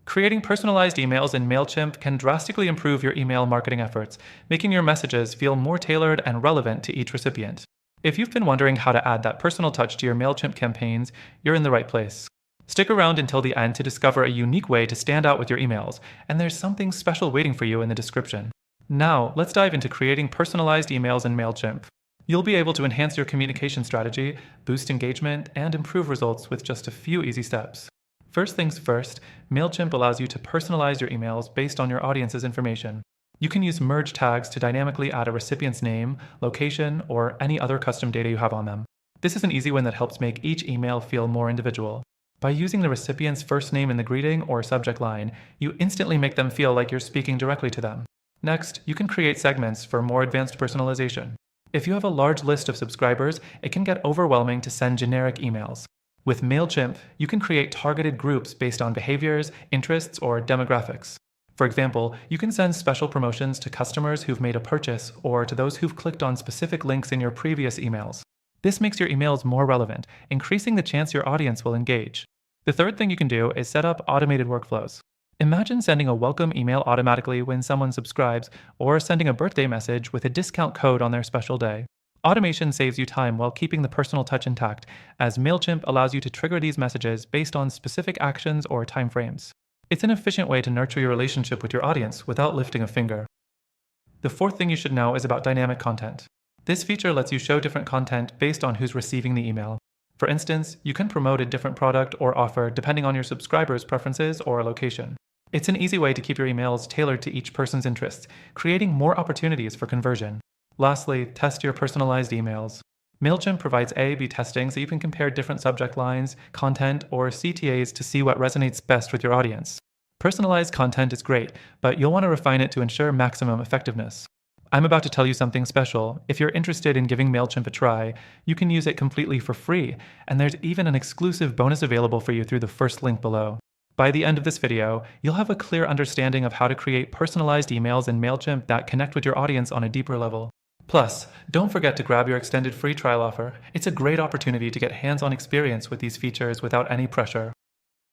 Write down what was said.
Creating personalized emails in Mailchimp can drastically improve your email marketing efforts, making your messages feel more tailored and relevant to each recipient. If you've been wondering how to add that personal touch to your Mailchimp campaigns, you're in the right place. Stick around until the end to discover a unique way to stand out with your emails, and there's something special waiting for you in the description. Now, let's dive into creating personalized emails in Mailchimp. You'll be able to enhance your communication strategy, boost engagement, and improve results with just a few easy steps. First things first, Mailchimp allows you to personalize your emails based on your audience's information. You can use merge tags to dynamically add a recipient's name, location, or any other custom data you have on them. This is an easy one that helps make each email feel more individual. By using the recipient's first name in the greeting or subject line, you instantly make them feel like you're speaking directly to them. Next, you can create segments for more advanced personalization. If you have a large list of subscribers, it can get overwhelming to send generic emails. With Mailchimp, you can create targeted groups based on behaviors, interests, or demographics. For example, you can send special promotions to customers who've made a purchase or to those who've clicked on specific links in your previous emails. This makes your emails more relevant, increasing the chance your audience will engage. The third thing you can do is set up automated workflows. Imagine sending a welcome email automatically when someone subscribes, or sending a birthday message with a discount code on their special day. Automation saves you time while keeping the personal touch intact, as Mailchimp allows you to trigger these messages based on specific actions or timeframes. It's an efficient way to nurture your relationship with your audience without lifting a finger. The fourth thing you should know is about dynamic content. This feature lets you show different content based on who's receiving the email. For instance, you can promote a different product or offer depending on your subscribers' preferences or location. It's an easy way to keep your emails tailored to each person's interests, creating more opportunities for conversion. Lastly, test your personalized emails. Mailchimp provides A/B testing so you can compare different subject lines, content, or CTAs to see what resonates best with your audience. Personalized content is great, but you'll want to refine it to ensure maximum effectiveness. I'm about to tell you something special. If you're interested in giving Mailchimp a try, you can use it completely for free, and there's even an exclusive bonus available for you through the first link below. By the end of this video, you'll have a clear understanding of how to create personalized emails in Mailchimp that connect with your audience on a deeper level. Plus, don't forget to grab your extended free trial offer. It's a great opportunity to get hands-on experience with these features without any pressure.